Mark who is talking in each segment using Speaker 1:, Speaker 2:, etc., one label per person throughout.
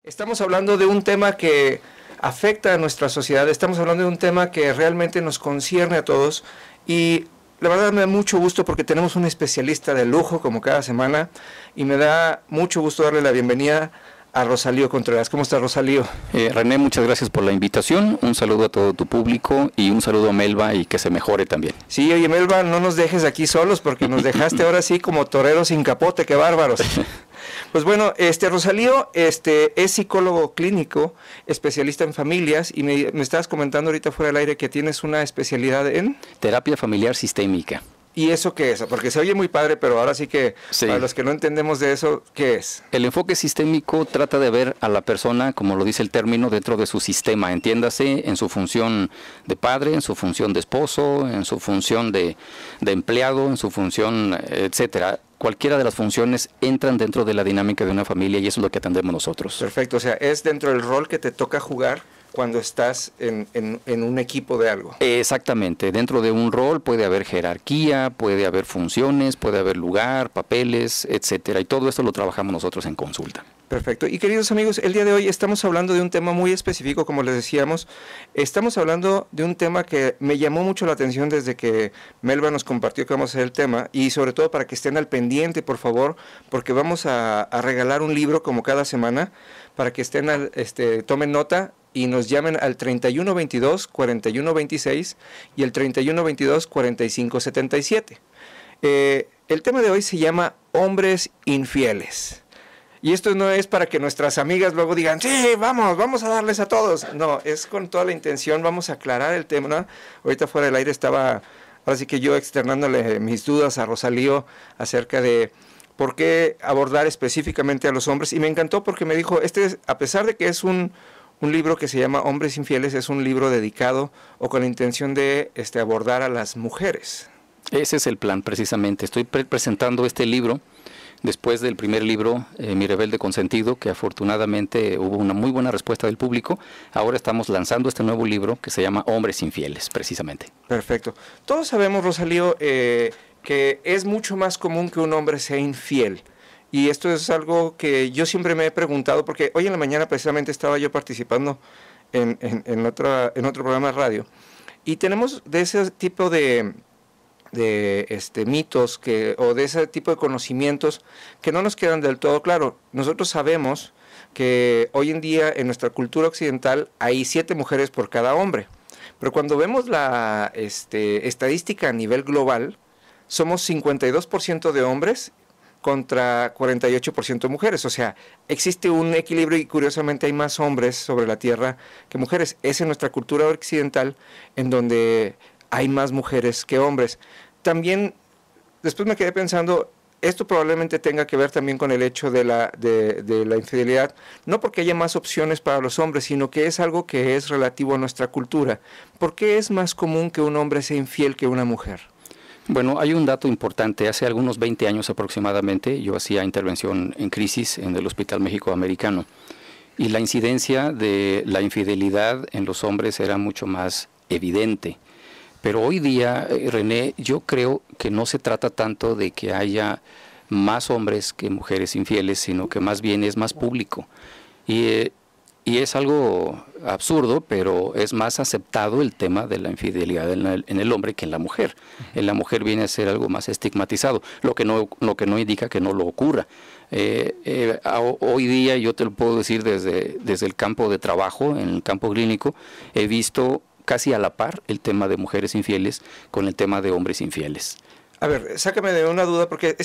Speaker 1: Estamos hablando de un tema que afecta a nuestra sociedad, estamos hablando de un tema que realmente nos concierne a todos y la verdad me da mucho gusto porque tenemos un especialista de lujo como cada semana y me da mucho gusto darle la bienvenida a Rosalío Contreras. ¿Cómo estás, Rosalío?
Speaker 2: René, muchas gracias por la invitación, un saludo a todo tu público y un saludo a Melba y que se mejore también.
Speaker 1: Sí, oye Melba, no nos dejes aquí solos porque nos dejaste ahora sí como toreros sin capote, qué bárbaros. Pues bueno, Rosalío es psicólogo clínico, especialista en familias y me estabas comentando ahorita fuera del aire que tienes una especialidad en...
Speaker 2: Terapia familiar sistémica.
Speaker 1: ¿Y eso qué es? Porque se oye muy padre, pero ahora sí que sí. Para los que no entendemos de eso, ¿qué es?
Speaker 2: El enfoque sistémico trata de ver a la persona, como lo dice el término, dentro de su sistema, entiéndase, en su función de padre, en su función de esposo, en su función de empleado, en su función, etcétera. Cualquiera de las funciones entran dentro de la dinámica de una familia y eso es lo que atendemos nosotros.
Speaker 1: Perfecto, o sea, es dentro del rol que te toca jugar cuando estás en un equipo de algo.
Speaker 2: Exactamente, dentro de un rol puede haber jerarquía, puede haber funciones, puede haber lugar, papeles, etcétera, y todo esto lo trabajamos nosotros en consulta.
Speaker 1: Perfecto, y queridos amigos, el día de hoy estamos hablando de un tema muy específico, como les decíamos, estamos hablando de un tema que me llamó mucho la atención desde que Melba nos compartió que vamos a hacer el tema, y sobre todo para que estén al pendiente, por favor, porque vamos a regalar un libro como cada semana, para que estén tomen nota, y nos llamen al 3122-4126 y el 3122-4577. El tema de hoy se llama hombres infieles. Y esto no es para que nuestras amigas luego digan, sí, vamos a darles a todos. No, es con toda la intención, vamos a aclarar el tema, ¿no? Ahorita fuera del aire estaba, ahora sí que yo externándole mis dudas a Rosalío acerca de por qué abordar específicamente a los hombres. Y me encantó porque me dijo, a pesar de que es un libro que se llama Hombres Infieles, es un libro dedicado o con la intención de abordar a las mujeres.
Speaker 2: Ese es el plan, precisamente. Estoy presentando este libro después del primer libro, Mi Rebelde Consentido, que afortunadamente hubo una muy buena respuesta del público. Ahora estamos lanzando este nuevo libro que se llama Hombres Infieles, precisamente.
Speaker 1: Perfecto. Todos sabemos, Rosalío, que es mucho más común que un hombre sea infiel. Y esto es algo que yo siempre me he preguntado, porque hoy en la mañana precisamente estaba yo participando en otro programa de radio, y tenemos de ese tipo de mitos o de ese tipo de conocimientos que no nos quedan del todo claro. Nosotros sabemos que hoy en día en nuestra cultura occidental hay 7 mujeres por cada hombre, pero cuando vemos la estadística a nivel global, somos 52% de hombres contra 48% de mujeres, o sea, existe un equilibrio y curiosamente hay más hombres sobre la tierra que mujeres. Es en nuestra cultura occidental en donde hay más mujeres que hombres. También, después me quedé pensando, esto probablemente tenga que ver también con el hecho de la infidelidad, no porque haya más opciones para los hombres, sino que es algo que es relativo a nuestra cultura. ¿Por qué es más común que un hombre sea infiel que una mujer?
Speaker 2: Bueno, hay un dato importante. Hace algunos 20 años aproximadamente, yo hacía intervención en crisis en el Hospital México Americano y la incidencia de la infidelidad en los hombres era mucho más evidente. Pero hoy día, René, yo creo que no se trata tanto de que haya más hombres que mujeres infieles, sino que más bien es más público. Y es algo absurdo, pero es más aceptado el tema de la infidelidad en el hombre que en la mujer. En la mujer viene a ser algo más estigmatizado, lo que no indica que no lo ocurra. Hoy día, yo te lo puedo decir desde el campo de trabajo, en el campo clínico, he visto casi a la par el tema de mujeres infieles con el tema de hombres infieles.
Speaker 1: A ver, sácame de una duda, porque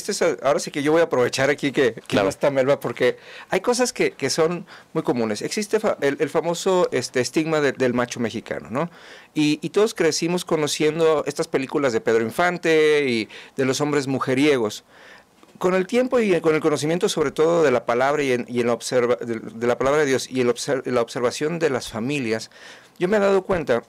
Speaker 1: ahora sí que yo voy a aprovechar aquí que
Speaker 2: claro.
Speaker 1: No está Melba, porque hay cosas que son muy comunes. Existe el famoso estigma del macho mexicano, ¿no? Y todos crecimos conociendo estas películas de Pedro Infante y de los hombres mujeriegos. Con el tiempo y con el conocimiento sobre todo de la palabra de la palabra de Dios y la observación de las familias, yo me he dado cuenta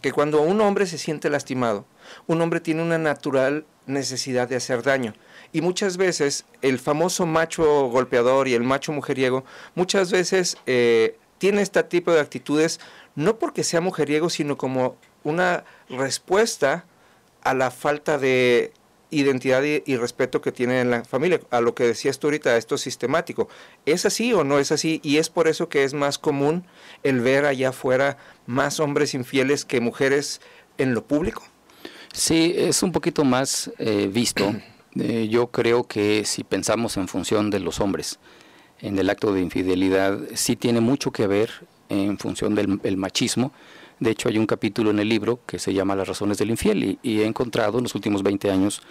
Speaker 1: que cuando un hombre se siente lastimado, un hombre tiene una natural necesidad de hacer daño. Y muchas veces el famoso macho golpeador y el macho mujeriego, muchas veces tiene este tipo de actitudes, no porque sea mujeriego, sino como una respuesta a la falta de identidad y respeto que tiene en la familia, a lo que decías tú ahorita, esto es sistemático. ¿Es así o no es así? Y es por eso que es más común el ver allá afuera más hombres infieles que mujeres en lo público.
Speaker 2: Sí, es un poquito más visto. Yo creo que si pensamos en función de los hombres, en el acto de infidelidad, sí tiene mucho que ver en función del machismo. De hecho, hay un capítulo en el libro que se llama Las razones del infiel y he encontrado en los últimos 20 años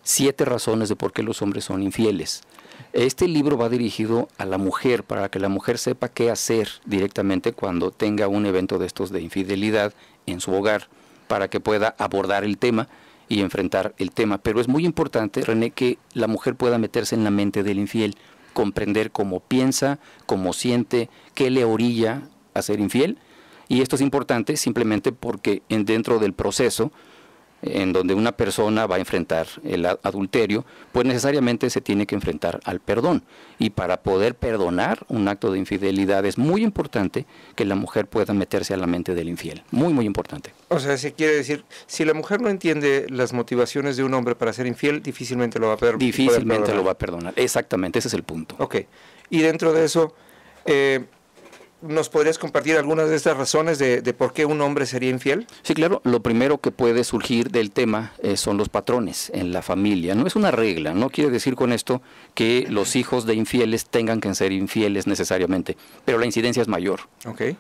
Speaker 2: 7 razones de por qué los hombres son infieles. Este libro va dirigido a la mujer para que la mujer sepa qué hacer directamente cuando tenga un evento de estos de infidelidad en su hogar, para que pueda abordar el tema y enfrentar el tema. Pero es muy importante, René, que la mujer pueda meterse en la mente del infiel, comprender cómo piensa, cómo siente, qué le orilla a ser infiel. Y esto es importante simplemente porque dentro del proceso en donde una persona va a enfrentar el adulterio, pues necesariamente se tiene que enfrentar al perdón. Y para poder perdonar un acto de infidelidad es muy importante que la mujer pueda meterse a la mente del infiel. Muy, muy importante.
Speaker 1: O sea, se quiere decir, si la mujer no entiende las motivaciones de un hombre para ser infiel, difícilmente lo va a perdonar.
Speaker 2: Difícilmente lo va a perdonar. Exactamente, ese es el punto.
Speaker 1: Ok. Y dentro de eso, ¿nos podrías compartir algunas de estas razones de por qué un hombre sería infiel?
Speaker 2: Sí, claro. Lo primero que puede surgir del tema son los patrones en la familia. No es una regla, no quiere decir con esto que los hijos de infieles tengan que ser infieles necesariamente, pero la incidencia es mayor.
Speaker 1: Okay.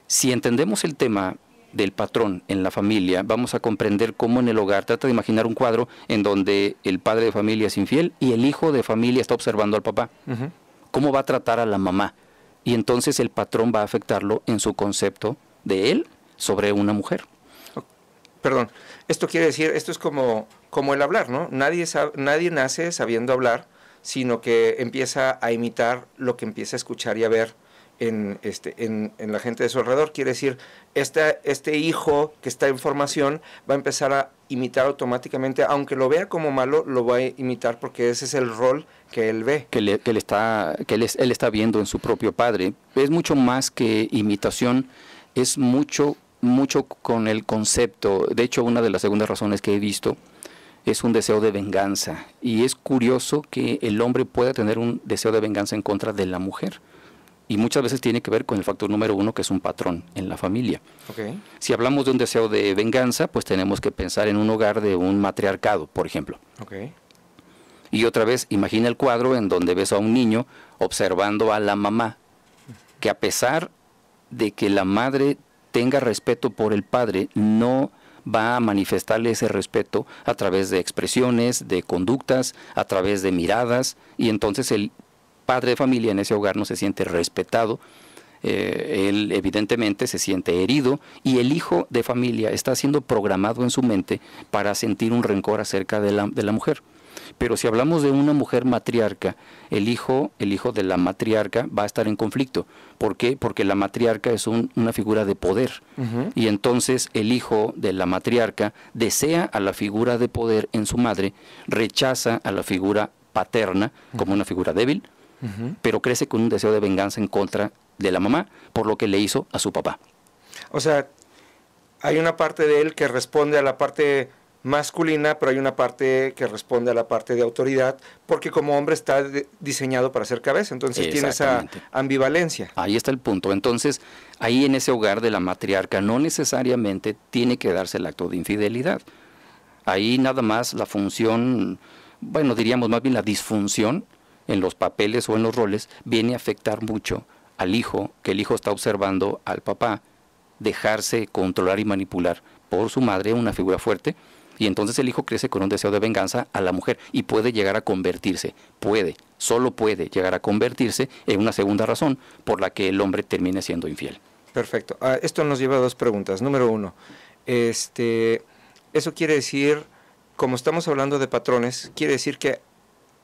Speaker 2: Si entendemos el tema del patrón en la familia, vamos a comprender cómo en el hogar, trata de imaginar un cuadro en donde el padre de familia es infiel y el hijo de familia está observando al papá.
Speaker 1: Uh-huh.
Speaker 2: ¿Cómo va a tratar a la mamá? Y entonces el patrón va a afectarlo en su concepto de él sobre una mujer.
Speaker 1: Perdón, esto quiere decir, esto es como el hablar, ¿no? Nadie nace sabiendo hablar, sino que empieza a imitar lo que empieza a escuchar y a ver en la gente de su alrededor. Quiere decir, este hijo que está en formación va a empezar a imitar automáticamente, aunque lo vea como malo, lo va a imitar porque ese es el rol que él ve.
Speaker 2: Que él está viendo en su propio padre. Es mucho más que imitación, es mucho con el concepto. De hecho, una de las segundas razones que he visto es un deseo de venganza. Y es curioso que el hombre pueda tener un deseo de venganza en contra de la mujer. Y muchas veces tiene que ver con el factor número 1, que es un patrón en la familia.
Speaker 1: Okay.
Speaker 2: Si hablamos de un deseo de venganza, pues tenemos que pensar en un hogar de un matriarcado, por ejemplo.
Speaker 1: Okay.
Speaker 2: Y otra vez, imagina el cuadro en donde ves a un niño observando a la mamá, que a pesar de que la madre tenga respeto por el padre, no va a manifestarle ese respeto a través de expresiones, de conductas, a través de miradas, y entonces el padre de familia en ese hogar no se siente respetado, él evidentemente se siente herido y el hijo de familia está siendo programado en su mente para sentir un rencor acerca de la mujer. Pero si hablamos de una mujer matriarca, el hijo de la matriarca va a estar en conflicto. ¿Por qué? Porque la matriarca es una figura de poder. Uh-huh. Y entonces el hijo de la matriarca desea a la figura de poder en su madre, rechaza a la figura paterna como una figura débil, uh-huh, pero crece con un deseo de venganza en contra de la mamá por lo que le hizo a su papá.
Speaker 1: O sea, hay una parte de él que responde a la parte masculina, pero hay una parte que responde a la parte de autoridad, porque como hombre está diseñado para ser cabeza, entonces tiene esa ambivalencia.
Speaker 2: Ahí está el punto. Entonces, ahí en ese hogar de la matriarca no necesariamente tiene que darse el acto de infidelidad. Ahí nada más la función, bueno, diríamos más bien la disfunción en los papeles o en los roles, viene a afectar mucho al hijo, que el hijo está observando al papá dejarse controlar y manipular por su madre, una figura fuerte, y entonces el hijo crece con un deseo de venganza a la mujer y puede llegar a convertirse, solo puede llegar a convertirse en una segunda razón por la que el hombre termine siendo infiel.
Speaker 1: Perfecto. Esto nos lleva a 2 preguntas. Número 1, eso quiere decir, como estamos hablando de patrones, quiere decir que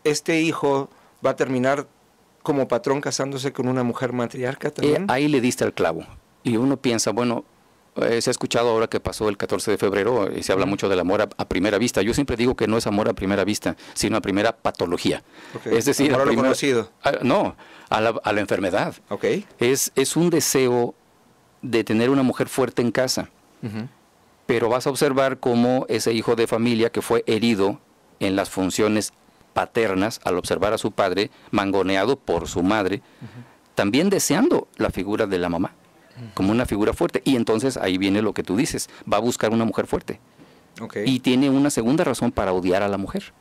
Speaker 1: este hijo va a terminar como patrón casándose con una mujer matriarca también.
Speaker 2: Ahí le diste al clavo. Y uno piensa, bueno, Se ha escuchado ahora que pasó el 14 de febrero y se habla mucho del amor a primera vista. Yo siempre digo que no es amor a primera vista, sino a primera patología.
Speaker 1: Okay.
Speaker 2: Es decir,
Speaker 1: amor a lo conocido.
Speaker 2: No, a la enfermedad.
Speaker 1: Okay.
Speaker 2: Es un deseo de tener una mujer fuerte en casa. Pero vas a observar cómo ese hijo de familia que fue herido en las funciones paternas al observar a su padre mangoneado por su madre, también deseando la figura de la mamá como una figura fuerte, y entonces ahí viene lo que tú dices, va a buscar una mujer fuerte.
Speaker 1: Okay.
Speaker 2: Y tiene una segunda razón para odiar a la mujer.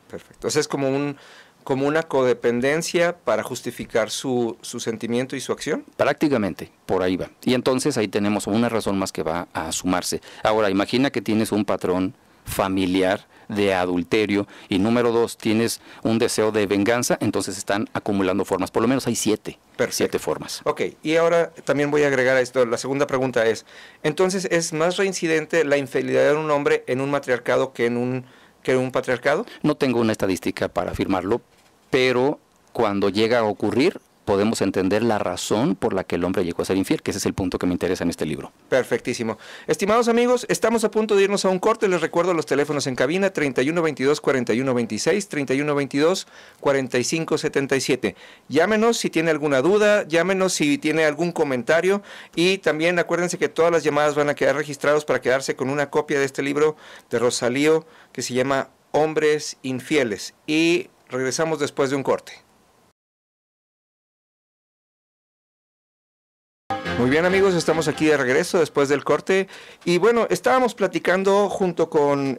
Speaker 1: Perfecto. O sea, es como una codependencia para justificar su sentimiento y su acción.
Speaker 2: Prácticamente, por ahí va. Y entonces ahí tenemos una razón más que va a sumarse. Ahora, imagina que tienes un patrón familiar de adulterio y número 2, tienes un deseo de venganza, entonces están acumulando formas. Por lo menos hay 7.
Speaker 1: Perfecto.
Speaker 2: 7 formas.
Speaker 1: Ok, y ahora también voy a agregar a esto, la segunda pregunta es, entonces, ¿es más reincidente la infidelidad de un hombre en un matriarcado que en un patriarcado?
Speaker 2: No tengo una estadística para afirmarlo, pero cuando llega a ocurrir, podemos entender la razón por la que el hombre llegó a ser infiel, que ese es el punto que me interesa en este libro.
Speaker 1: Perfectísimo. Estimados amigos, estamos a punto de irnos a un corte. Les recuerdo los teléfonos en cabina, 3122-4126, 3122-4577. Llámenos si tiene alguna duda, llámenos si tiene algún comentario, y también acuérdense que todas las llamadas van a quedar registrados para quedarse con una copia de este libro de Rosalío que se llama Hombres Infieles. Y regresamos después de un corte. Muy bien amigos, estamos aquí de regreso después del corte y bueno, estábamos platicando junto con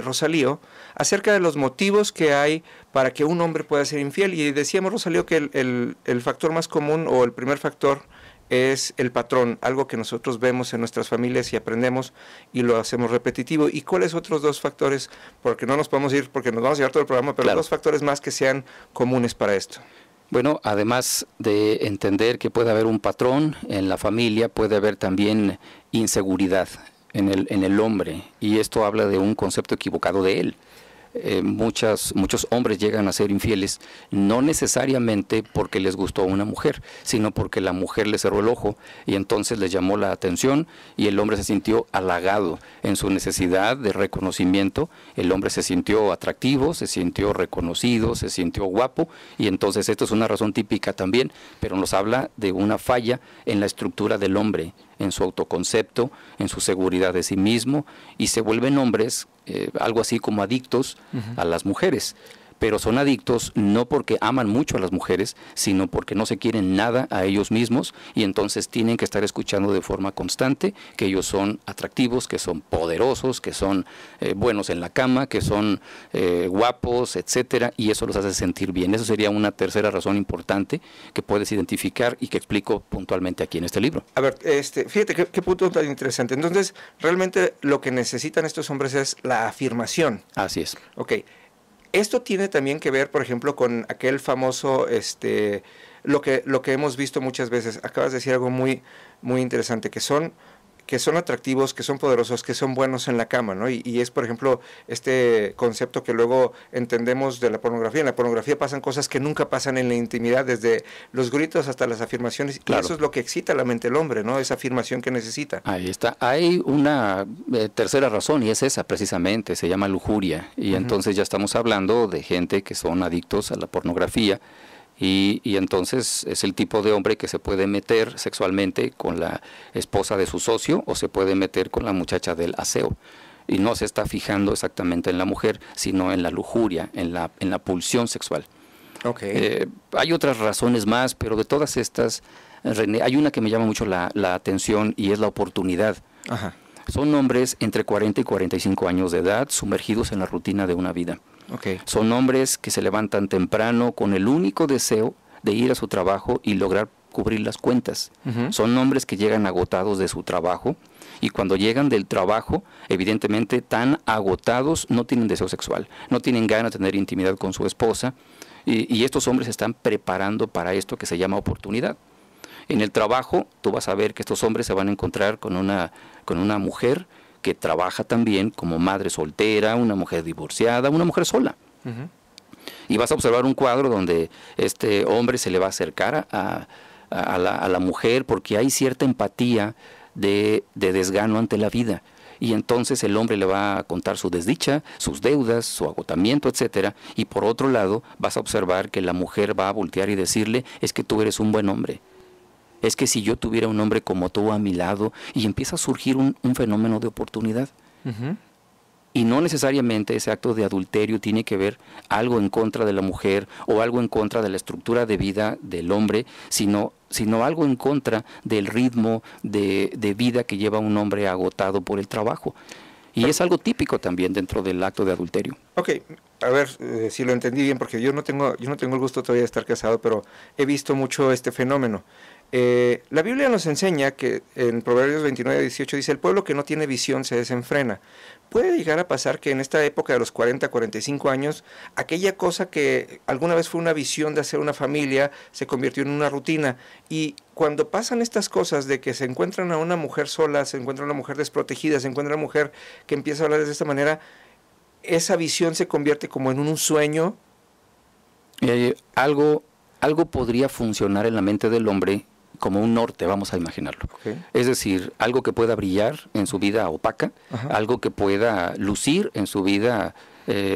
Speaker 1: Rosalío acerca de los motivos que hay para que un hombre pueda ser infiel, y decíamos, Rosalío, que el factor más común o el primer factor es el patrón, algo que nosotros vemos en nuestras familias y aprendemos y lo hacemos repetitivo. ¿Y cuáles otros 2 factores? Porque no nos podemos ir, porque nos vamos a llevar todo el programa, pero claro, 2 factores más que sean comunes para esto.
Speaker 2: Bueno, además de entender que puede haber un patrón en la familia, puede haber también inseguridad en el hombre, y esto habla de un concepto equivocado de él. Muchos hombres llegan a ser infieles no necesariamente porque les gustó una mujer, sino porque la mujer les cerró el ojo y entonces les llamó la atención y el hombre se sintió halagado en su necesidad de reconocimiento. El hombre se sintió atractivo, se sintió reconocido, se sintió guapo, y entonces esto es una razón típica también, pero nos habla de una falla en la estructura del hombre, en su autoconcepto, en su seguridad de sí mismo, y se vuelven hombres algo así como adictos a las mujeres. Pero son adictos no porque aman mucho a las mujeres, sino porque no se quieren nada a ellos mismos, y entonces tienen que estar escuchando de forma constante que ellos son atractivos, que son poderosos, que son buenos en la cama, que son guapos, etcétera, y eso los hace sentir bien. Eso sería una tercera razón importante que puedes identificar y que explico puntualmente aquí en este libro.
Speaker 1: A ver, fíjate qué punto tan interesante. Entonces, realmente lo que necesitan estos hombres es la afirmación.
Speaker 2: Así es.
Speaker 1: Ok. Esto tiene también que ver, por ejemplo, con aquel famoso, lo que hemos visto muchas veces. Acabas de decir algo muy, muy interesante, que son atractivos, que son poderosos, que son buenos en la cama, ¿no? Y es, por ejemplo, este concepto que luego entendemos de la pornografía. En la pornografía pasan cosas que nunca pasan en la intimidad, desde los gritos hasta las afirmaciones. Claro. Y eso es lo que excita la mente del hombre, ¿no? Esa afirmación que necesita.
Speaker 2: Ahí está. Hay una tercera razón, y es esa precisamente, se llama lujuria. Y entonces ya estamos hablando de gente que son adictos a la pornografía. Y entonces es el tipo de hombre que se puede meter sexualmente con la esposa de su socio, o se puede meter con la muchacha del aseo, y no se está fijando exactamente en la mujer, sino en la lujuria, en la pulsión sexual.
Speaker 1: Okay.
Speaker 2: Hay otras razones más, pero de todas estas, René, hay una que me llama mucho la atención, y es la oportunidad.
Speaker 1: Ajá.
Speaker 2: Son hombres entre 40 y 45 años de edad, sumergidos en la rutina de una vida.
Speaker 1: Okay.
Speaker 2: Son hombres que se levantan temprano con el único deseo de ir a su trabajo y lograr cubrir las cuentas. Son hombres que llegan agotados de su trabajo, y cuando llegan del trabajo, evidentemente tan agotados, no tienen deseo sexual, no tienen ganas de tener intimidad con su esposa, y estos hombres se están preparando para esto que se llama oportunidad. En el trabajo, tú vas a ver que estos hombres se van a encontrar con una mujer que trabaja también como madre soltera, una mujer divorciada, una mujer sola. Y vas a observar un cuadro donde este hombre se le va a acercar a la mujer, porque hay cierta empatía de desgano ante la vida. Y entonces el hombre le va a contar su desdicha, sus deudas, su agotamiento, etcétera. Y por otro lado, vas a observar que la mujer va a voltear y decirle, es que tú eres un buen hombre. Es que si yo tuviera un hombre como tú a mi lado, y empieza a surgir un fenómeno de oportunidad. Y no necesariamente ese acto de adulterio tiene que ver algo en contra de la mujer o algo en contra de la estructura de vida del hombre, sino algo en contra del ritmo de vida que lleva un hombre agotado por el trabajo. Y es algo típico también dentro del acto de adulterio.
Speaker 1: Ok, a ver si lo entendí bien, porque yo no tengo el gusto todavía de estar casado, pero he visto mucho este fenómeno. La Biblia nos enseña que en Proverbios 29:18 dice, el pueblo que no tiene visión se desenfrena. Puede llegar a pasar que en esta época de los 40, 45 años, aquella cosa que alguna vez fue una visión de hacer una familia, se convirtió en una rutina. Y cuando pasan estas cosas de que se encuentran a una mujer sola, se encuentra a una mujer desprotegida, se encuentra a una mujer que empieza a hablar de esta manera, esa visión se convierte como en un sueño.
Speaker 2: Algo podría funcionar en la mente del hombre como un norte, vamos a imaginarlo.
Speaker 1: Okay.
Speaker 2: Es decir, algo que pueda brillar en su vida opaca, algo que pueda lucir en su vida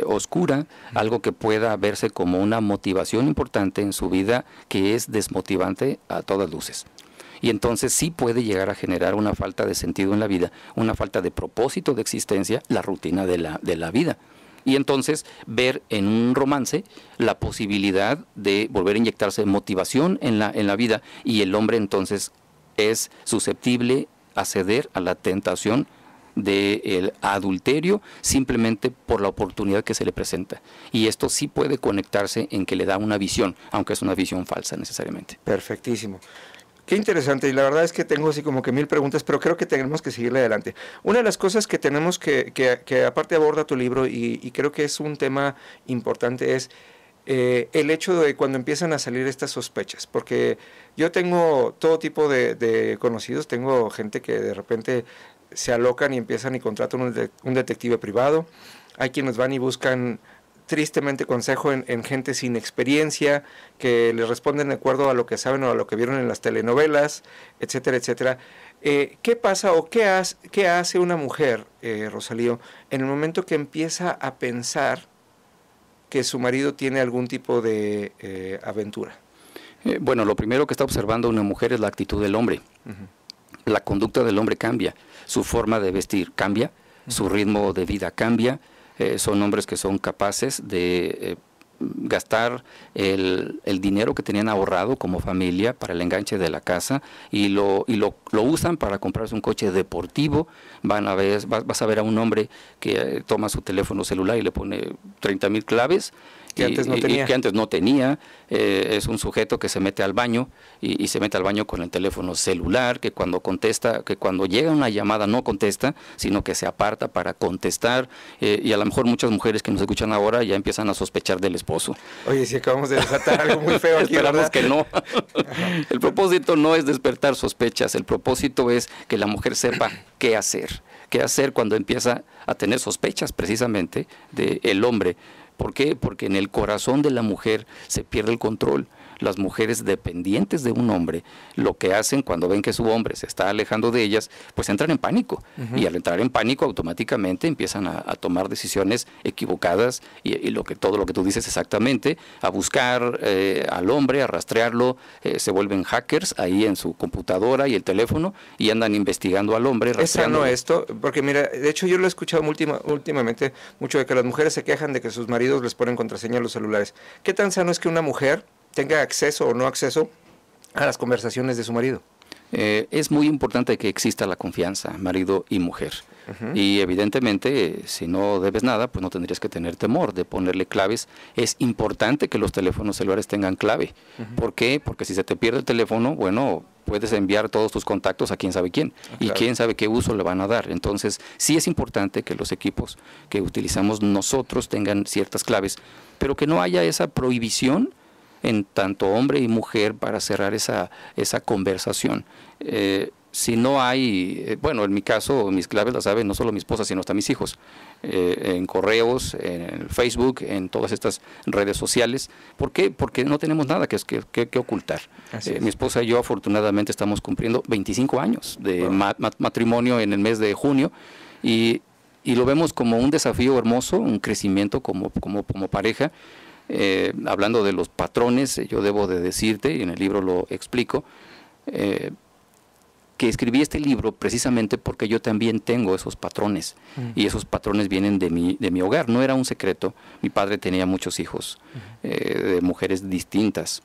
Speaker 2: oscura, algo que pueda verse como una motivación importante en su vida que es desmotivante a todas luces. Y entonces sí puede llegar a generar una falta de sentido en la vida, una falta de propósito de existencia, la rutina de la vida. Y entonces ver en un romance la posibilidad de volver a inyectarse motivación en la vida, y el hombre entonces es susceptible a ceder a la tentación del adulterio simplemente por la oportunidad que se le presenta. Y esto sí puede conectarse en que le da una visión, aunque es una visión falsa necesariamente.
Speaker 1: Perfectísimo. Qué interesante, y la verdad es que tengo así como que 1000 preguntas, pero creo que tenemos que seguirle adelante. Una de las cosas que tenemos que aparte aborda tu libro, y creo que es un tema importante, es el hecho de cuando empiezan a salir estas sospechas, porque yo tengo todo tipo de conocidos, tengo gente que de repente se alocan y empiezan y contratan un detective privado, hay quienes van y buscan tristemente consejo en gente sin experiencia, que les responden de acuerdo a lo que saben o a lo que vieron en las telenovelas, etcétera, etcétera. ¿Qué pasa o qué hace una mujer, Rosalío, en el momento que empieza a pensar que su marido tiene algún tipo de aventura?
Speaker 2: Bueno, lo primero que está observando una mujer es la actitud del hombre. La conducta del hombre cambia, su forma de vestir cambia, su ritmo de vida cambia. Son hombres que son capaces de gastar el dinero que tenían ahorrado como familia para el enganche de la casa y lo usan para comprarse un coche deportivo. Vas a ver a un hombre que toma su teléfono celular y le pone 30,000 claves. Que antes no tenía. Es un sujeto que se mete al baño y se mete al baño con el teléfono celular, que cuando llega una llamada no contesta, sino que se aparta para contestar, y a lo mejor muchas mujeres que nos escuchan ahora ya empiezan a sospechar del esposo.
Speaker 1: Oye, si acabamos de desatar algo muy feo aquí,
Speaker 2: Esperamos que no. El propósito no es despertar sospechas, el propósito es que la mujer sepa qué hacer cuando empieza a tener sospechas precisamente del hombre. ¿Por qué? Porque en el corazón de la mujer se pierde el control. Las mujeres dependientes de un hombre, lo que hacen cuando ven que su hombre se está alejando de ellas, pues entran en pánico. Y al entrar en pánico automáticamente empiezan a tomar decisiones equivocadas y todo lo que tú dices exactamente, a buscar al hombre, a rastrearlo, se vuelven hackers ahí en su computadora y el teléfono y andan investigando al hombre.
Speaker 1: ¿Es sano esto? Porque mira, de hecho yo lo he escuchado últimamente mucho de que las mujeres se quejan de que sus maridos les ponen contraseña a los celulares. ¿Qué tan sano es que una mujer tenga acceso o no acceso a las conversaciones de su marido?
Speaker 2: Es muy importante que exista la confianza, marido y mujer. Y evidentemente, si no debes nada, pues no tendrías que tener temor de ponerle claves. Es importante que los teléfonos celulares tengan clave. ¿Por qué? Porque si se te pierde el teléfono, bueno, puedes enviar todos tus contactos a quién sabe quién. Y quién sabe qué uso le van a dar. Entonces, sí es importante que los equipos que utilizamos nosotros tengan ciertas claves, pero que no haya esa prohibición en tanto hombre y mujer para cerrar esa conversación. si no hay, bueno, en mi caso, mis claves las saben no solo mi esposa, sino hasta mis hijos, en correos, en Facebook, en todas estas redes sociales. ¿Por qué? Porque no tenemos nada que ocultar. Mi esposa y yo afortunadamente estamos cumpliendo 25 años de matrimonio en el mes de junio, y lo vemos como un desafío hermoso, un crecimiento como pareja. Hablando de los patrones, yo debo de decirte, y en el libro lo explico, que escribí este libro precisamente porque yo también tengo esos patrones, y esos patrones vienen de mi hogar. No era un secreto, mi padre tenía muchos hijos, de mujeres distintas,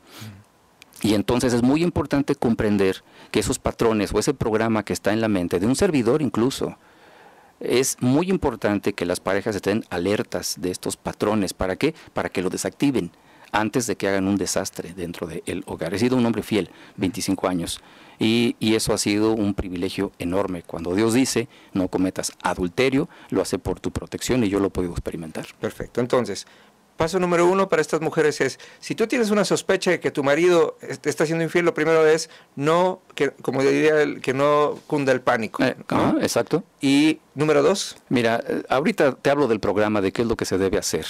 Speaker 2: y entonces es muy importante comprender que esos patrones o ese programa que está en la mente de un servidor incluso, es muy importante que las parejas estén alertas de estos patrones. ¿Para qué? Para que lo desactiven antes de que hagan un desastre dentro del hogar. He sido un hombre fiel, 25 años, y eso ha sido un privilegio enorme. Cuando Dios dice, no cometas adulterio, lo hace por tu protección, y yo lo he podido experimentar.
Speaker 1: Perfecto. Entonces, paso número 1 para estas mujeres es, si tú tienes una sospecha de que tu marido te está siendo infiel, lo primero es, como diría, que no cunda el pánico, ¿no?
Speaker 2: Exacto.
Speaker 1: Y número 2.
Speaker 2: Mira, ahorita te hablo del programa, de qué es lo que se debe hacer.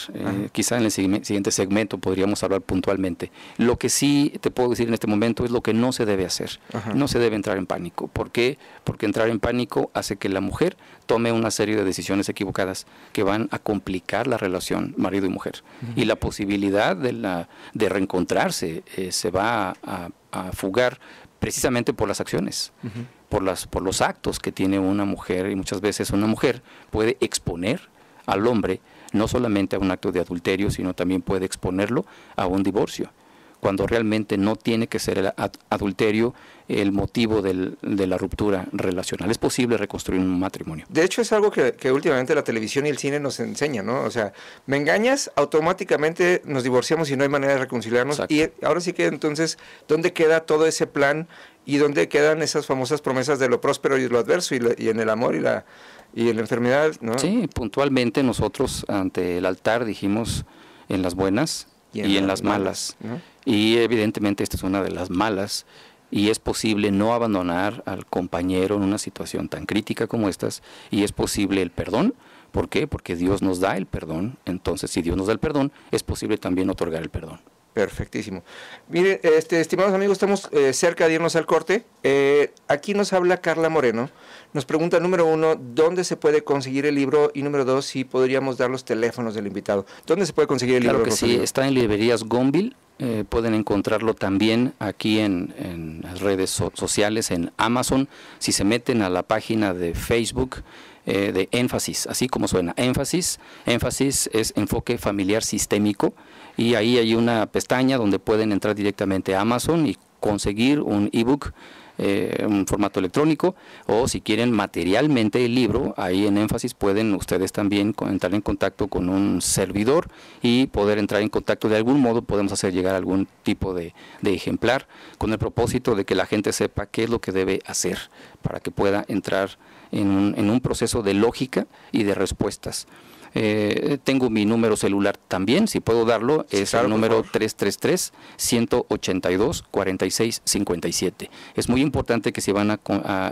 Speaker 2: Quizá en el siguiente segmento podríamos hablar puntualmente. Lo que sí te puedo decir en este momento es lo que no se debe hacer. No se debe entrar en pánico. ¿Por qué? Porque entrar en pánico hace que la mujer tome una serie de decisiones equivocadas que van a complicar la relación marido y mujer. Y la posibilidad de reencontrarse se va a fugar precisamente por las acciones, por los actos que tiene una mujer, y muchas veces una mujer puede exponer al hombre no solamente a un acto de adulterio, sino también puede exponerlo a un divorcio, cuando realmente no tiene que ser el adulterio el motivo de la ruptura relacional. Es posible reconstruir un matrimonio.
Speaker 1: De hecho, es algo que últimamente la televisión y el cine nos enseña, ¿no? O sea, me engañas, automáticamente nos divorciamos y no hay manera de reconciliarnos. Exacto. Y ahora sí que entonces, ¿dónde queda todo ese plan y dónde quedan esas famosas promesas de lo próspero y lo adverso, y en el amor y en la enfermedad, ¿no?
Speaker 2: Sí, puntualmente nosotros ante el altar dijimos en las buenas y en las malas, ¿no? Y evidentemente esta es una de las malas, y es posible no abandonar al compañero en una situación tan crítica como estas, y es posible el perdón. ¿Por qué? Porque Dios nos da el perdón. Entonces, si Dios nos da el perdón, es posible también otorgar el perdón.
Speaker 1: Perfectísimo. Mire, estimados amigos, estamos cerca de irnos al corte. Aquí nos habla Carla Moreno. Nos pregunta, número 1, ¿dónde se puede conseguir el libro? Y número 2, si podríamos dar los teléfonos del invitado. ¿Dónde se puede conseguir el libro?
Speaker 2: Claro que sí, está en librerías Gonville. Pueden encontrarlo también aquí en las redes sociales, en Amazon. Si se meten a la página de Facebook de Énfasis, así como suena, Énfasis es Enfoque Familiar Sistémico, y ahí hay una pestaña donde pueden entrar directamente a Amazon y conseguir un ebook, un formato electrónico, o si quieren materialmente el libro, ahí en Énfasis pueden ustedes también entrar en contacto con un servidor y poder entrar en contacto. De algún modo podemos hacer llegar algún tipo de ejemplar, con el propósito de que la gente sepa qué es lo que debe hacer para que pueda entrar en un proceso de lógica y de respuestas. Tengo mi número celular también, si puedo darlo, es claro, el número 333-182-4657. Es muy importante que si van a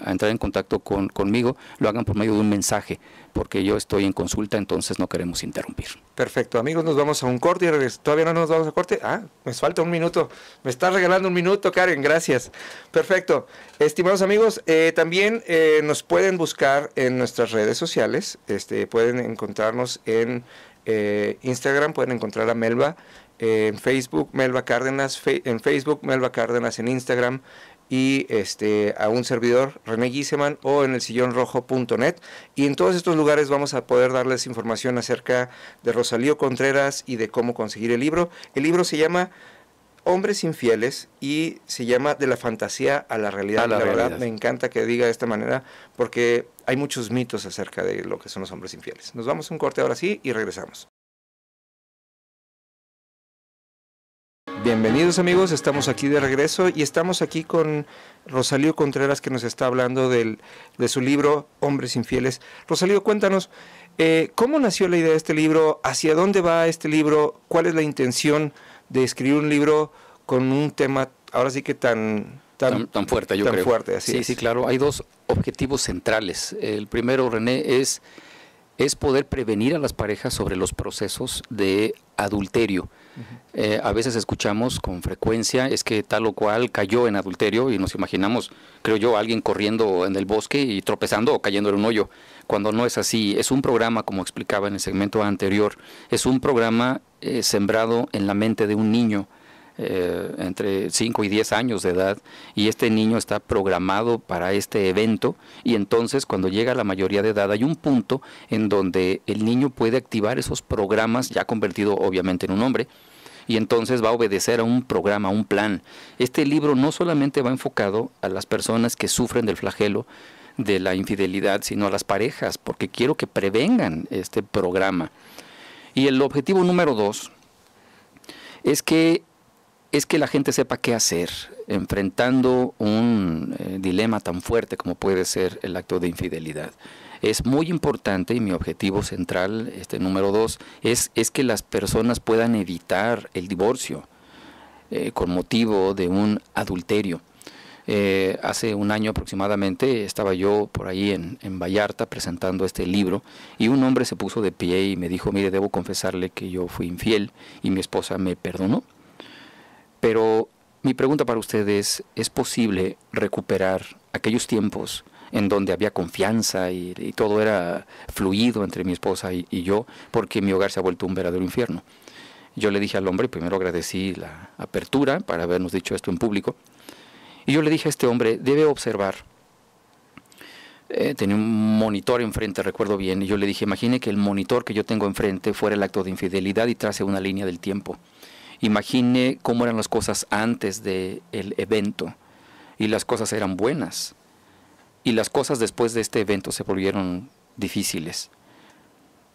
Speaker 2: entrar en contacto conmigo, lo hagan por medio de un mensaje, porque yo estoy en consulta, entonces no queremos interrumpir.
Speaker 1: Perfecto, amigos, nos vamos a un corte y todavía no nos vamos a corte. Me falta un minuto, me está regalando un minuto, Karen, gracias. Perfecto, estimados amigos, también nos pueden buscar en nuestras redes sociales, pueden encontrarnos en Instagram, pueden encontrar a Melba, en Facebook, Melba Cárdenas, en Facebook, Melba Cárdenas, en Instagram, y a un servidor, René Giseman, o en elsillonrojo.net, y en todos estos lugares vamos a poder darles información acerca de Rosalío Contreras y de cómo conseguir el libro. El libro se llama Hombres Infieles y se llama De la fantasía a la realidad. La verdad me encanta que diga de esta manera, porque hay muchos mitos acerca de lo que son los hombres infieles. Nos vamos a un corte ahora sí y regresamos. Bienvenidos amigos, estamos aquí de regreso y estamos aquí con Rosalío Contreras, que nos está hablando de su libro Hombres Infieles. Rosalío, cuéntanos, ¿cómo nació la idea de este libro? ¿Hacia dónde va este libro? ¿Cuál es la intención de escribir un libro con un tema ahora sí que tan
Speaker 2: tan fuerte, yo
Speaker 1: tan
Speaker 2: creo.
Speaker 1: Fuerte, así
Speaker 2: sí,
Speaker 1: es.
Speaker 2: sí, claro. Hay dos objetivos centrales. El primero, René, es poder prevenir a las parejas sobre los procesos de adulterio. A veces escuchamos con frecuencia, es que tal o cual cayó en adulterio y nos imaginamos, creo yo, a alguien corriendo en el bosque y tropezando o cayendo en un hoyo, cuando no es así. Es un programa, como explicaba en el segmento anterior, es un programa sembrado en la mente de un niño entre 5 y 10 años de edad, y este niño está programado para este evento, y entonces cuando llega a la mayoría de edad hay un punto en donde el niño puede activar esos programas, ya convertido obviamente en un hombre, y entonces va a obedecer a un programa, a un plan. Este libro no solamente va enfocado a las personas que sufren del flagelo de la infidelidad, sino a las parejas, porque quiero que prevengan este programa. Y el objetivo número 2 es que la gente sepa qué hacer enfrentando un dilema tan fuerte como puede ser el acto de infidelidad. Es muy importante, y mi objetivo central, número 2, es que las personas puedan evitar el divorcio con motivo de un adulterio. Hace un año aproximadamente estaba yo por ahí en Vallarta presentando este libro, y un hombre se puso de pie y me dijo: mire, debo confesarle que yo fui infiel y mi esposa me perdonó. Pero mi pregunta para ustedes: ¿es posible recuperar aquellos tiempos en donde había confianza y todo era fluido entre mi esposa y yo, porque mi hogar se ha vuelto un verdadero infierno? Yo le dije al hombre, primero agradecí la apertura para habernos dicho esto en público, y yo le dije a este hombre: debe observar. Tenía un monitor enfrente, recuerdo bien, y yo le dije: imagine que el monitor que yo tengo enfrente fuera el acto de infidelidad y trace una línea del tiempo. Imagine cómo eran las cosas antes del evento, y las cosas eran buenas, y las cosas después de este evento se volvieron difíciles.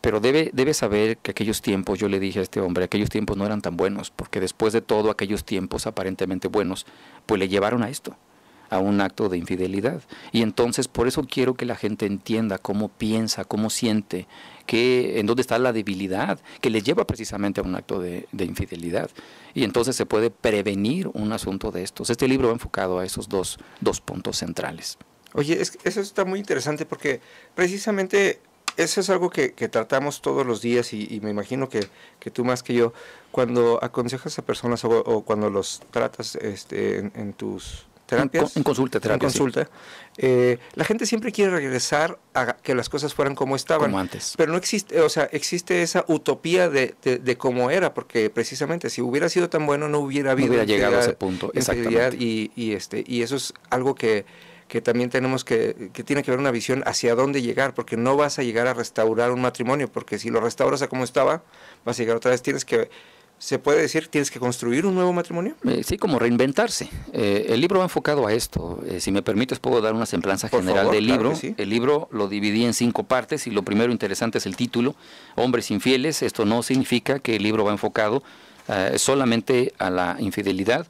Speaker 2: Pero debe saber que aquellos tiempos, yo le dije a este hombre, aquellos tiempos no eran tan buenos, porque después de todo aquellos tiempos aparentemente buenos, pues le llevaron a esto, a un acto de infidelidad. Y entonces por eso quiero que la gente entienda cómo piensa, cómo siente, en dónde está la debilidad que les lleva precisamente a un acto de infidelidad. Y entonces se puede prevenir un asunto de estos. Este libro va enfocado a esos dos puntos centrales.
Speaker 1: Oye, eso está muy interesante, porque precisamente eso es algo que tratamos todos los días, y me imagino que tú más que yo, cuando aconsejas a personas o cuando los tratas en tus terapias,
Speaker 2: en consulta,
Speaker 1: la gente siempre quiere regresar a que las cosas fueran como estaban,
Speaker 2: como antes.
Speaker 1: Pero no existe, existe esa utopía de cómo era, porque precisamente si hubiera sido tan bueno no hubiera habido,
Speaker 2: no hubiera llegado a ese punto, exactamente.
Speaker 1: Y eso es algo que también tenemos que tiene que haber una visión hacia dónde llegar, porque no vas a llegar a restaurar un matrimonio, porque si lo restauras a como estaba, vas a llegar otra vez. ¿Se puede decir, tienes que construir un nuevo matrimonio?
Speaker 2: Sí, como reinventarse. El libro va enfocado a esto. Si me permites, puedo dar una semblanza general del libro.
Speaker 1: Claro que sí.
Speaker 2: El libro lo dividí en 5 partes, y lo primero interesante es el título: Hombres infieles. Esto no significa que el libro va enfocado solamente a la infidelidad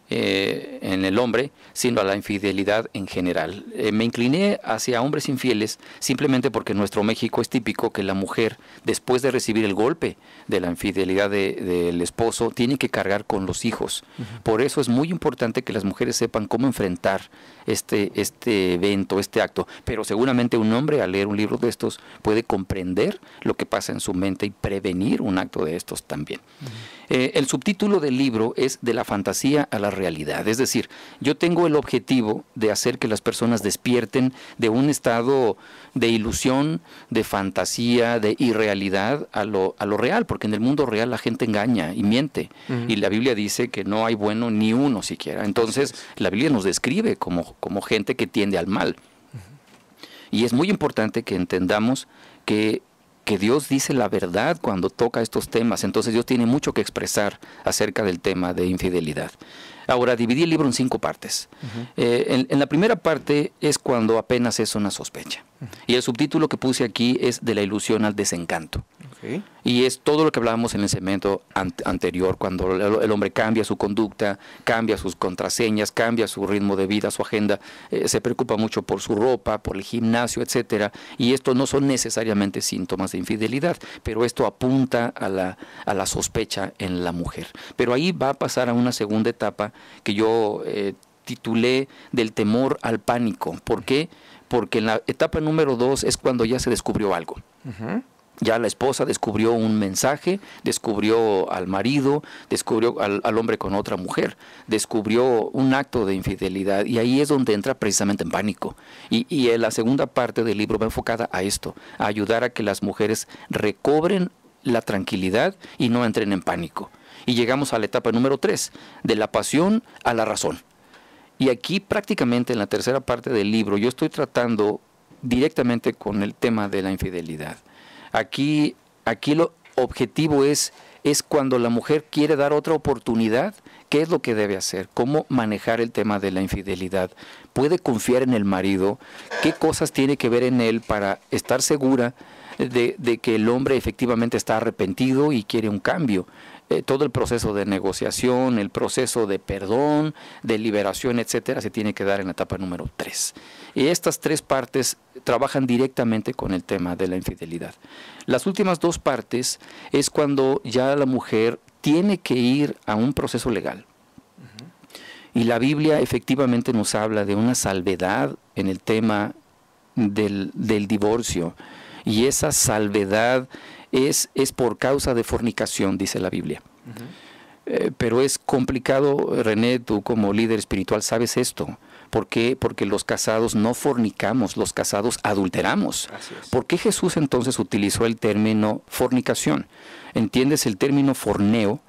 Speaker 2: en el hombre, sino a la infidelidad en general. Me incliné hacia hombres infieles simplemente porque en nuestro México es típico que la mujer, después de recibir el golpe de la infidelidad del esposo, tiene que cargar con los hijos. Por eso es muy importante que las mujeres sepan cómo enfrentar este evento, este acto. Pero seguramente un hombre, al leer un libro de estos, puede comprender lo que pasa en su mente y prevenir un acto de estos también. El subtítulo del libro es De la fantasía a la realidad. Es decir, yo tengo el objetivo de hacer que las personas despierten de un estado de ilusión, de fantasía, de irrealidad a lo real, porque en el mundo real la gente engaña y miente. Y la Biblia dice que no hay bueno ni uno siquiera. Entonces la Biblia nos describe como gente que tiende al mal. Y es muy importante que entendamos que Dios dice la verdad cuando toca estos temas. Entonces Dios tiene mucho que expresar acerca del tema de infidelidad. Ahora, dividí el libro en 5 partes. En la primera parte es cuando apenas es una sospecha. Y el subtítulo que puse aquí es De la ilusión al desencanto. Okay. Y es todo lo que hablábamos en el segmento anterior, cuando el hombre cambia su conducta, cambia sus contraseñas, cambia su ritmo de vida, su agenda, se preocupa mucho por su ropa, por el gimnasio, etcétera. Y esto no son necesariamente síntomas de infidelidad, pero esto apunta a la sospecha en la mujer. Pero ahí va a pasar a una segunda etapa que yo titulé del temor al pánico. ¿Por qué? Porque en la etapa número 2 es cuando ya se descubrió algo. Ya la esposa descubrió un mensaje, descubrió al marido, descubrió al hombre con otra mujer, descubrió un acto de infidelidad, y ahí es donde entra precisamente en pánico. Y en la segunda parte del libro va enfocada a esto, a ayudar a que las mujeres recobren la tranquilidad y no entren en pánico. Y llegamos a la etapa número 3, de la pasión a la razón. Y aquí prácticamente en la tercera parte del libro yo estoy tratando directamente con el tema de la infidelidad. Aquí lo objetivo es cuando la mujer quiere dar otra oportunidad, ¿qué es lo que debe hacer? ¿Cómo manejar el tema de la infidelidad? ¿Puede confiar en el marido? ¿Qué cosas tiene que ver en él para estar segura de que el hombre efectivamente está arrepentido y quiere un cambio? Todo el proceso de negociación, el proceso de perdón, de liberación, etcétera, se tiene que dar en la etapa número 3. Y estas 3 partes trabajan directamente con el tema de la infidelidad. Las últimas 2 partes es cuando ya la mujer tiene que ir a un proceso legal. Y la Biblia efectivamente nos habla de una salvedad en el tema del divorcio. Y esa salvedad es por causa de fornicación, dice la Biblia. Pero es complicado, René, tú como líder espiritual sabes esto. ¿Por qué? Porque los casados no fornicamos, los casados adulteramos. ¿Por qué Jesús entonces utilizó el término fornicación? ¿Entiendes el término forneo?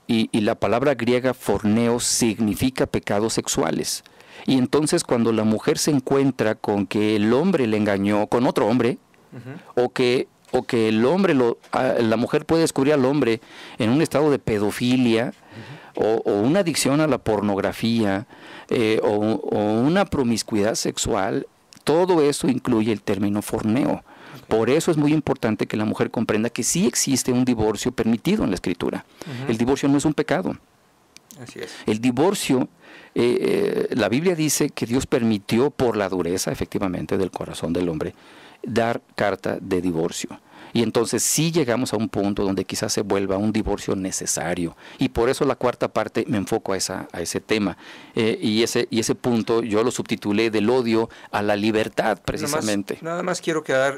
Speaker 2: Y la palabra griega forneo significa pecados sexuales. Y entonces cuando la mujer se encuentra con que el hombre le engañó con otro hombre, o que el hombre, la mujer puede descubrir al hombre en un estado de pedofilia, o una adicción a la pornografía, o una promiscuidad sexual, todo eso incluye el término forneo. Por eso es muy importante que la mujer comprenda que sí existe un divorcio permitido en la Escritura. El divorcio no es un pecado.
Speaker 1: Así es.
Speaker 2: El divorcio, la Biblia dice que Dios permitió por la dureza, efectivamente, del corazón del hombre, dar carta de divorcio. Y entonces sí llegamos a un punto donde quizás se vuelva un divorcio necesario. Y por eso la cuarta parte me enfoco a ese tema. Y ese punto yo lo subtitulé del odio a la libertad, precisamente.
Speaker 1: Nada más quiero quedar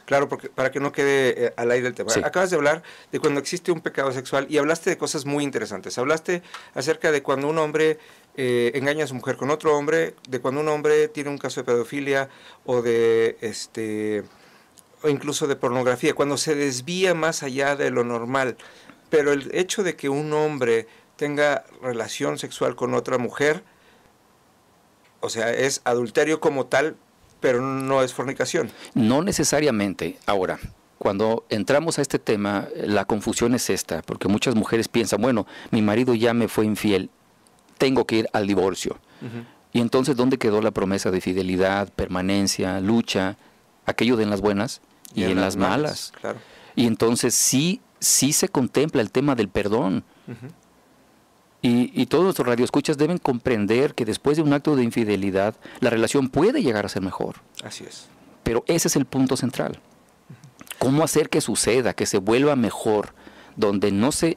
Speaker 1: claro, porque, para que no quede al aire el tema. Sí. Acabas de hablar de cuando existe un pecado sexual y hablaste de cosas muy interesantes. Hablaste acerca de cuando un hombre engaña a su mujer con otro hombre, de cuando un hombre tiene un caso de pedofilia o o incluso de pornografía, cuando se desvía más allá de lo normal. Pero el hecho de que un hombre tenga relación sexual con otra mujer, o sea, es adulterio como tal, pero no es fornicación.
Speaker 2: No necesariamente. Ahora, cuando entramos a este tema, la confusión es esta, porque muchas mujeres piensan, bueno, mi marido ya me fue infiel, tengo que ir al divorcio. Y entonces, ¿dónde quedó la promesa de fidelidad, permanencia, lucha, aquello de en las buenas y en las malas?
Speaker 1: Claro.
Speaker 2: Y entonces sí se contempla el tema del perdón. Y todos nuestros radioescuchas deben comprender que después de un acto de infidelidad, la relación puede llegar a ser mejor.
Speaker 1: Así es.
Speaker 2: Pero ese es el punto central. ¿Cómo hacer que suceda, que se vuelva mejor, donde no se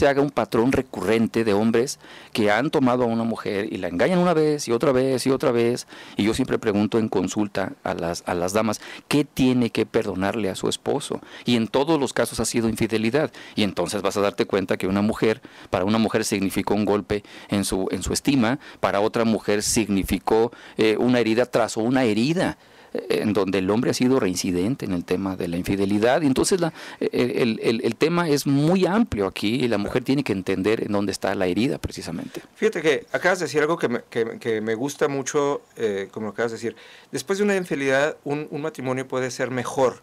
Speaker 2: haga un patrón recurrente de hombres que han tomado a una mujer y la engañan una vez y otra vez y otra vez? Y yo siempre pregunto en consulta a las damas, ¿qué tiene que perdonarle a su esposo? Y en todos los casos ha sido infidelidad. Y entonces vas a darte cuenta que para una mujer significó un golpe en su estima, para otra mujer significó una herida tras una herida, en donde el hombre ha sido reincidente en el tema de la infidelidad. Y entonces el tema es muy amplio aquí y la mujer tiene que entender en dónde está la herida precisamente.
Speaker 1: Fíjate que acabas de decir algo que me gusta mucho, como lo acabas de decir. Después de una infidelidad, un matrimonio puede ser mejor.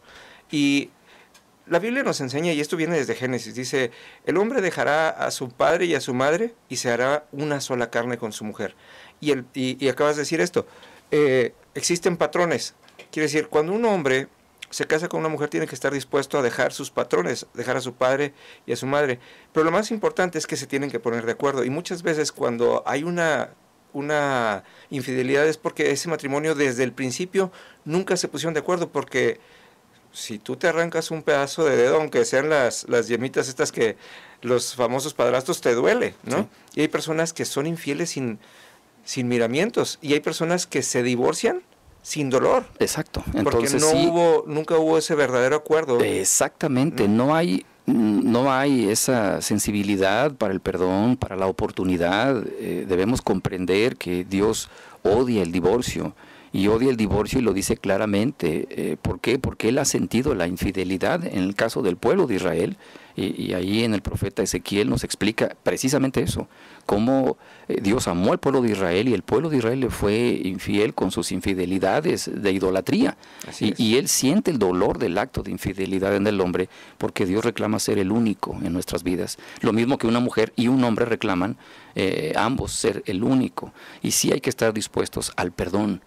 Speaker 1: Y la Biblia nos enseña, y esto viene desde Génesis, dice, el hombre dejará a su padre y a su madre y se hará una sola carne con su mujer. Y acabas de decir esto. Existen patrones. Quiere decir, cuando un hombre se casa con una mujer, tiene que estar dispuesto a dejar sus patrones, dejar a su padre y a su madre. Pero lo más importante es que se tienen que poner de acuerdo. Y muchas veces cuando hay una infidelidad es porque ese matrimonio desde el principio nunca se pusieron de acuerdo, porque si tú te arrancas un pedazo de dedo, aunque sean las yemitas estas que los famosos padrastros, te duele, ¿no? Sí. Y hay personas que son infieles sin miramientos. Y hay personas que se divorcian sin dolor.
Speaker 2: Exacto.
Speaker 1: Entonces, porque nunca hubo ese verdadero acuerdo.
Speaker 2: Exactamente. No hay esa sensibilidad para el perdón, para la oportunidad. Debemos comprender que Dios odia el divorcio. Y odia el divorcio y lo dice claramente. ¿Por qué? Porque Él ha sentido la infidelidad en el caso del pueblo de Israel. Y ahí en el profeta Ezequiel nos explica precisamente eso. Cómo Dios amó al pueblo de Israel y el pueblo de Israel le fue infiel con sus infidelidades de idolatría. Y Él siente el dolor del acto de infidelidad en el hombre porque Dios reclama ser el único en nuestras vidas. Lo mismo que una mujer y un hombre reclaman ambos ser el único. Y sí hay que estar dispuestos al perdón.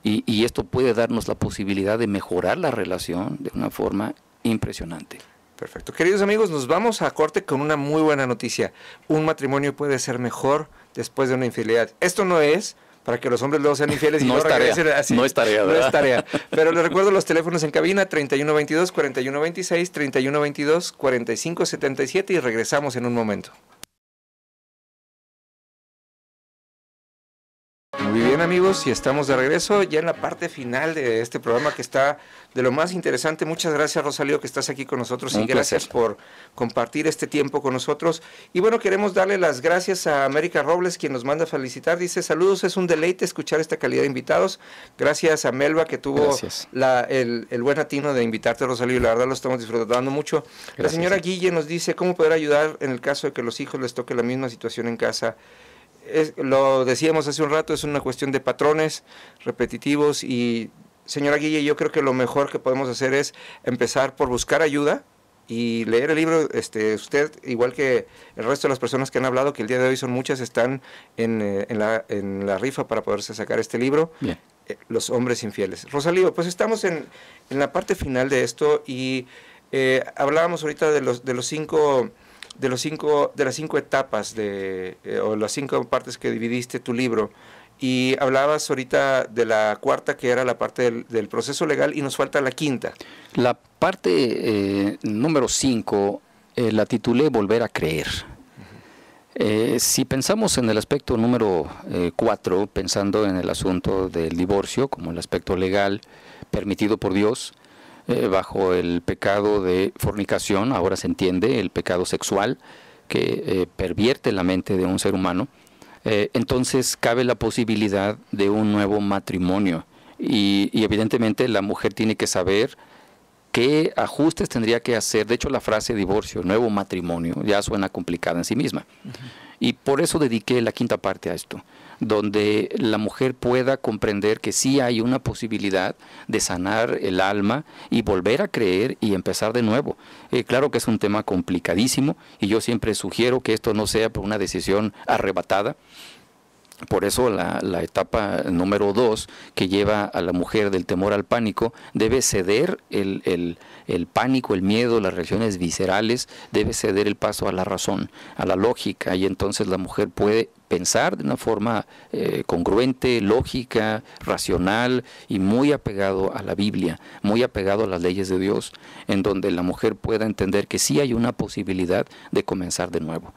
Speaker 2: Y esto puede darnos la posibilidad de mejorar la relación de una forma impresionante.
Speaker 1: Perfecto. Queridos amigos, nos vamos a corte con una muy buena noticia. Un matrimonio puede ser mejor después de una infidelidad. Esto no es para que los hombres luego sean infieles y no regresen así.
Speaker 2: No es tarea, ¿verdad?
Speaker 1: No es tarea. Pero les recuerdo los teléfonos en cabina, 3122-4126, 3122-4577 y regresamos en un momento. Muy bien, amigos, y estamos de regreso ya en la parte final de este programa que está de lo más interesante. Muchas gracias, Rosalío, que estás aquí con nosotros y gracias por compartir este tiempo con nosotros. Y bueno, queremos darle las gracias a América Robles, quien nos manda a felicitar. Dice, saludos, es un deleite escuchar esta calidad de invitados. Gracias a Melba, que tuvo el buen atino de invitarte, Rosalío, y la verdad lo estamos disfrutando mucho. Gracias. La señora Guille nos dice, ¿cómo poder ayudar en el caso de que los hijos les toque la misma situación en casa? Lo decíamos hace un rato, es una cuestión de patrones repetitivos y, señora Guille, yo creo que lo mejor que podemos hacer es empezar por buscar ayuda y leer el libro. Usted, igual que el resto de las personas que han hablado, que el día de hoy son muchas, están en la rifa para poderse sacar este libro, Los hombres infieles. Rosalío, pues estamos en la parte final de esto y hablábamos ahorita de las cinco etapas o las 5 partes que dividiste tu libro, y hablabas ahorita de la cuarta, que era la parte del proceso legal, y nos falta la quinta.
Speaker 2: La parte número 5 la titulé Volver a creer. Si pensamos en el aspecto número 4, pensando en el asunto del divorcio como el aspecto legal permitido por Dios, bajo el pecado de fornicación, ahora se entiende el pecado sexual que pervierte la mente de un ser humano, entonces cabe la posibilidad de un nuevo matrimonio y evidentemente la mujer tiene que saber qué ajustes tendría que hacer. De hecho, la frase divorcio, nuevo matrimonio, ya suena complicada en sí misma. Y por eso dediqué la quinta parte a esto, donde la mujer pueda comprender que sí hay una posibilidad de sanar el alma y volver a creer y empezar de nuevo. Claro que es un tema complicadísimo y yo siempre sugiero que esto no sea por una decisión arrebatada. Por eso la etapa número 2, que lleva a la mujer del temor al pánico, debe ceder el pánico, el miedo, las reacciones viscerales, debe ceder el paso a la razón, a la lógica, y entonces la mujer puede pensar de una forma congruente, lógica, racional y muy apegado a la Biblia, muy apegado a las leyes de Dios, en donde la mujer pueda entender que sí hay una posibilidad de comenzar de nuevo.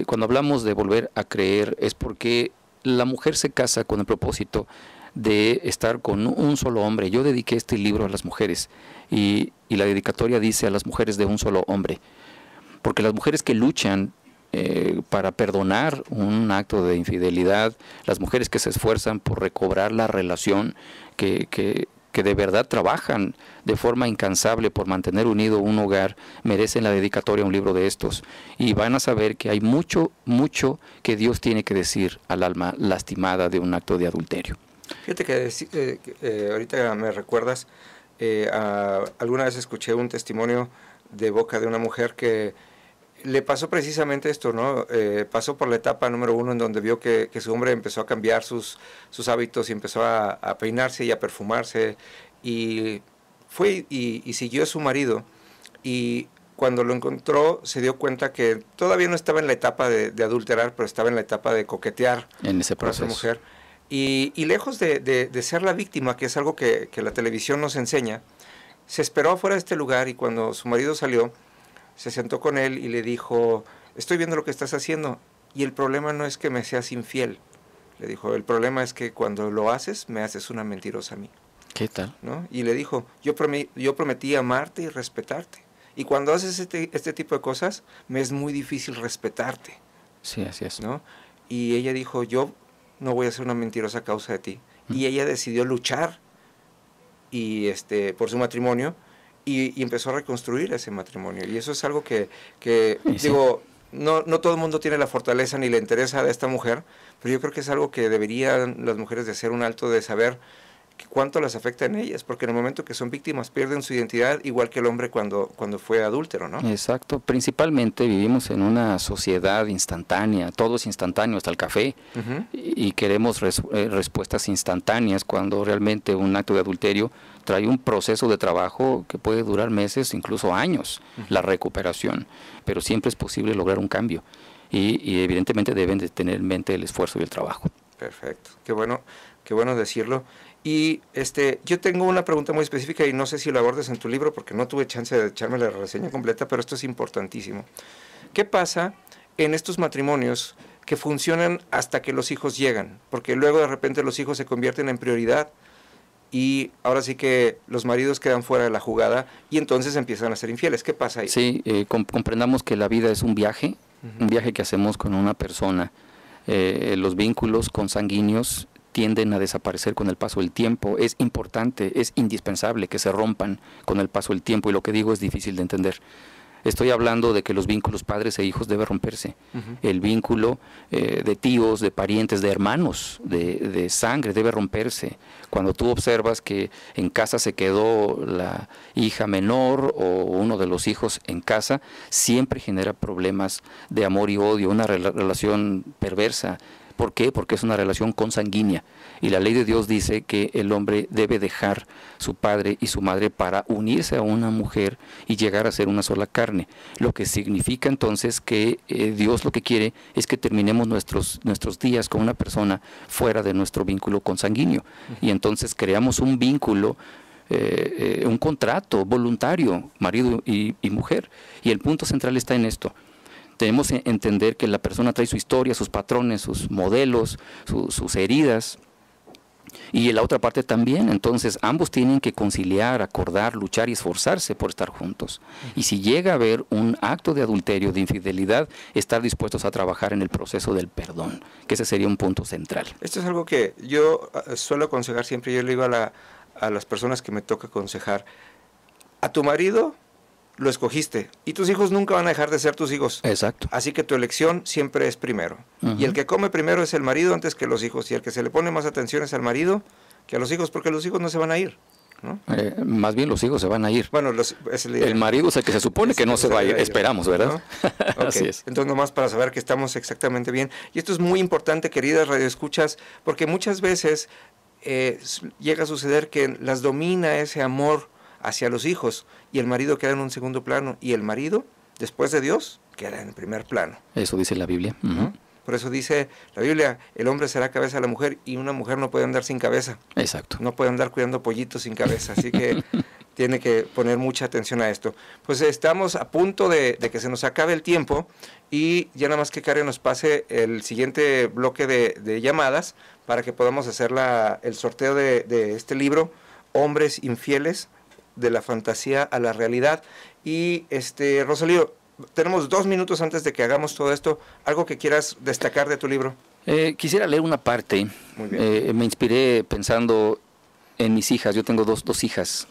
Speaker 2: Cuando hablamos de volver a creer es porque la mujer se casa con el propósito de estar con un solo hombre. Yo dediqué este libro a las mujeres y la dedicatoria dice a las mujeres de un solo hombre, porque las mujeres que luchan para perdonar un acto de infidelidad, las mujeres que se esfuerzan por recobrar la relación, que de verdad trabajan de forma incansable por mantener unido un hogar, merecen la dedicatoria a un libro de estos y van a saber que hay mucho que Dios tiene que decir al alma lastimada de un acto de adulterio.
Speaker 1: Fíjate que ahorita me recuerdas, alguna vez escuché un testimonio de boca de una mujer que le pasó precisamente esto, ¿no? Pasó por la etapa número 1 en donde vio que su hombre empezó a cambiar sus hábitos y empezó a peinarse y a perfumarse, y fue y siguió a su marido, y cuando lo encontró se dio cuenta que todavía no estaba en la etapa de adulterar, pero estaba en la etapa de coquetear
Speaker 2: en ese proceso
Speaker 1: con esa mujer, y lejos de ser la víctima, que es algo que la televisión nos enseña, se esperó afuera de este lugar, y cuando su marido salió, se sentó con él y le dijo, estoy viendo lo que estás haciendo y el problema no es que me seas infiel, Le dijo, el problema es que cuando lo haces, me haces una mentirosa a mí.
Speaker 2: ¿Qué tal?
Speaker 1: ¿No? Y le dijo, yo prometí amarte y respetarte. Y cuando haces este tipo de cosas, me es muy difícil respetarte.
Speaker 2: Sí, así es.
Speaker 1: ¿No? Y ella dijo, yo no voy a ser una mentirosa a causa de ti. Y ella decidió luchar y por su matrimonio y empezó a reconstruir ese matrimonio. Y eso es algo que digo, no todo el mundo tiene la fortaleza ni le interesa a esta mujer, pero yo creo que es algo que deberían las mujeres de hacer un alto de saber cuánto las afecta en ellas, porque en el momento que son víctimas pierden su identidad, igual que el hombre cuando fue adúltero, ¿no?
Speaker 2: Exacto, principalmente vivimos en una sociedad instantánea, todo es instantáneo, hasta el café, y queremos respuestas instantáneas cuando realmente un acto de adulterio trae un proceso de trabajo que puede durar meses, incluso años, la recuperación, pero siempre es posible lograr un cambio, y evidentemente deben de tener en mente el esfuerzo y el trabajo.
Speaker 1: Perfecto, qué bueno decirlo. Y yo tengo una pregunta muy específica y no sé si lo abordes en tu libro porque no tuve chance de echarme la reseña completa, pero esto es importantísimo. ¿Qué pasa en estos matrimonios que funcionan hasta que los hijos llegan? Porque luego de repente los hijos se convierten en prioridad y ahora sí que los maridos quedan fuera de la jugada y entonces empiezan a ser infieles. ¿Qué pasa ahí?
Speaker 2: Sí, comprendamos que la vida es un viaje que hacemos con una persona. Los vínculos consanguíneos tienden a desaparecer con el paso del tiempo. Es importante, es indispensable que se rompan con el paso del tiempo, y lo que digo es difícil de entender. Estoy hablando de que los vínculos padres e hijos deben romperse. El vínculo de tíos, de parientes, de hermanos, de sangre debe romperse. Cuando tú observas que en casa se quedó la hija menor o uno de los hijos en casa, siempre genera problemas de amor y odio, una relación perversa. ¿Por qué? Porque es una relación consanguínea. Y la ley de Dios dice que el hombre debe dejar su padre y su madre para unirse a una mujer y llegar a ser una sola carne. Lo que significa entonces que Dios lo que quiere es que terminemos nuestros días con una persona fuera de nuestro vínculo consanguíneo. Y entonces creamos un vínculo, un contrato voluntario, marido y mujer. Y el punto central está en esto. Tenemos que entender que la persona trae su historia, sus patrones, sus modelos, sus heridas, y la otra parte también. Entonces ambos tienen que conciliar, acordar, luchar y esforzarse por estar juntos. Y si llega a haber un acto de adulterio, de infidelidad, estar dispuestos a trabajar en el proceso del perdón, que ese sería un punto central.
Speaker 1: Esto es algo que yo suelo aconsejar siempre. Yo le digo a las personas que me toca aconsejar: a tu marido lo escogiste y tus hijos nunca van a dejar de ser tus hijos.
Speaker 2: Exacto.
Speaker 1: Así que tu elección siempre es primero. Y el que come primero es el marido antes que los hijos, y el que se le pone más atención es al marido que a los hijos, porque los hijos no se van a ir, ¿no?
Speaker 2: Más bien los hijos se van a ir.
Speaker 1: Bueno, el
Speaker 2: marido es el que se supone que no se va a ir, esperamos, ¿verdad?
Speaker 1: ¿No? Okay.
Speaker 2: Así es.
Speaker 1: Entonces, nomás para saber que estamos exactamente bien. Y esto es muy importante, queridas radioescuchas, porque muchas veces llega a suceder que las domina ese amor hacia los hijos y el marido queda en un segundo plano, y el marido, después de Dios, queda en el primer plano.
Speaker 2: Eso dice la Biblia.
Speaker 1: ¿No? Por eso dice la Biblia, el hombre será cabeza de la mujer, y una mujer no puede andar sin cabeza.
Speaker 2: Exacto.
Speaker 1: No puede andar cuidando pollitos sin cabeza, así que tiene que poner mucha atención a esto. Pues estamos a punto de que se nos acabe el tiempo, y ya nada más que Karen nos pase el siguiente bloque de llamadas para que podamos hacer el sorteo de este libro, Hombres Infieles, de la fantasía a la realidad. Y Rosalío, tenemos 2 minutos antes de que hagamos todo esto. ¿Algo que quieras destacar de tu libro?
Speaker 2: Quisiera leer una parte.
Speaker 1: Muy bien.
Speaker 2: Me inspiré pensando en mis hijas. Yo tengo dos hijas,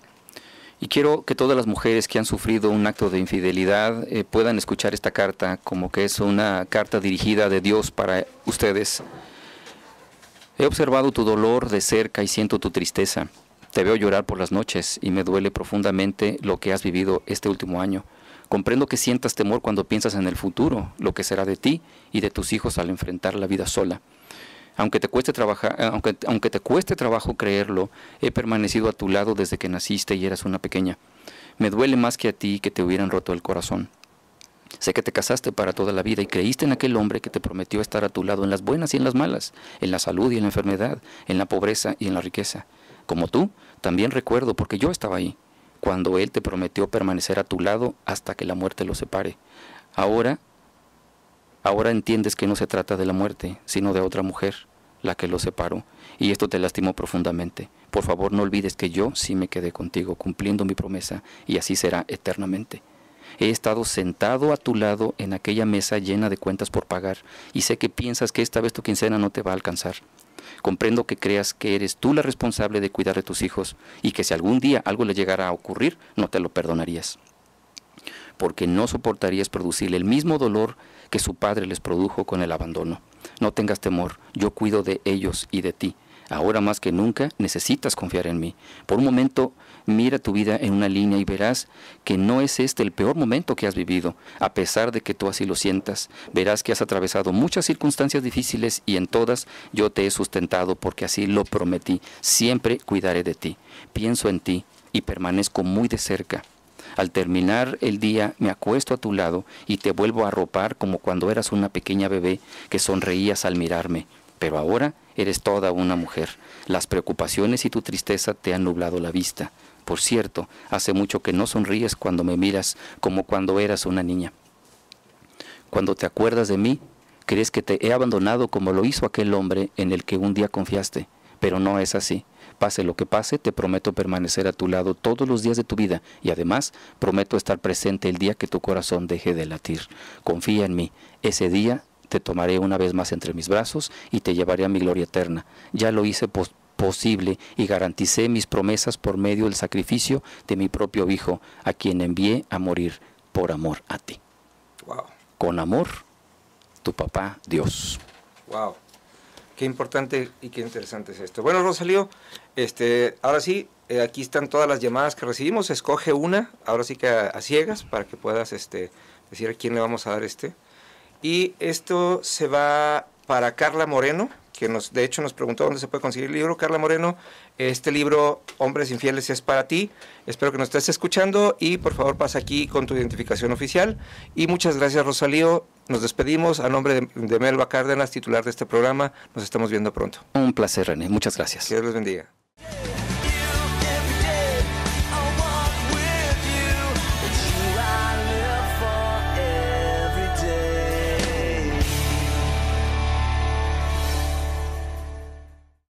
Speaker 2: y quiero que todas las mujeres que han sufrido un acto de infidelidad puedan escuchar esta carta como que es una carta dirigida de Dios para ustedes. He observado tu dolor de cerca y siento tu tristeza. Te veo llorar por las noches y me duele profundamente lo que has vivido este último año. Comprendo que sientas temor cuando piensas en el futuro, lo que será de ti y de tus hijos al enfrentar la vida sola. Aunque te cueste trabajo creerlo, he permanecido a tu lado desde que naciste y eras una pequeña. Me duele más que a ti que te hubieran roto el corazón. Sé que te casaste para toda la vida y creíste en aquel hombre que te prometió estar a tu lado en las buenas y en las malas, en la salud y en la enfermedad, en la pobreza y en la riqueza. Como tú, también recuerdo, porque yo estaba ahí, cuando él te prometió permanecer a tu lado hasta que la muerte los separe. Ahora entiendes que no se trata de la muerte, sino de otra mujer, la que los separó, y esto te lastimó profundamente. Por favor, no olvides que yo sí me quedé contigo, cumpliendo mi promesa, y así será eternamente. He estado sentado a tu lado en aquella mesa llena de cuentas por pagar, y sé que piensas que esta vez tu quincena no te va a alcanzar. Comprendo que creas que eres tú la responsable de cuidar de tus hijos, y que si algún día algo le llegara a ocurrir, no te lo perdonarías. Porque no soportarías producirle el mismo dolor que su padre les produjo con el abandono. No tengas temor, yo cuido de ellos y de ti. Ahora más que nunca necesitas confiar en mí. Por un momento mira tu vida en una línea y verás que no es este el peor momento que has vivido. A pesar de que tú así lo sientas, verás que has atravesado muchas circunstancias difíciles y en todas yo te he sustentado porque así lo prometí. Siempre cuidaré de ti. Pienso en ti y permanezco muy de cerca. Al terminar el día me acuesto a tu lado y te vuelvo a arropar como cuando eras una pequeña bebé que sonreías al mirarme. Pero ahora eres toda una mujer. Las preocupaciones y tu tristeza te han nublado la vista. Por cierto, hace mucho que no sonríes cuando me miras como cuando eras una niña. Cuando te acuerdas de mí, crees que te he abandonado como lo hizo aquel hombre en el que un día confiaste. Pero no es así. Pase lo que pase, te prometo permanecer a tu lado todos los días de tu vida y además prometo estar presente el día que tu corazón deje de latir. Confía en mí. Ese día te tomaré una vez más entre mis brazos y te llevaré a mi gloria eterna. Ya lo hice posible y garanticé mis promesas por medio del sacrificio de mi propio Hijo, a quien envié a morir por amor a ti.
Speaker 1: Wow.
Speaker 2: Con amor, tu papá Dios.
Speaker 1: Wow. Qué importante y qué interesante es esto. Bueno, Rosalío, ahora sí, aquí están todas las llamadas que recibimos. Escoge una, ahora sí que a ciegas, para que puedas decir a quién le vamos a dar Y esto se va para Carla Moreno, que de hecho nos preguntó dónde se puede conseguir el libro. Carla Moreno, este libro, Hombres Infieles, es para ti. Espero que nos estés escuchando y por favor pasa aquí con tu identificación oficial. Y muchas gracias, Rosalío. Nos despedimos a nombre de Melba Cárdenas, titular de este programa. Nos estamos viendo pronto.
Speaker 2: Un placer, René. Muchas gracias.
Speaker 1: Que Dios les bendiga.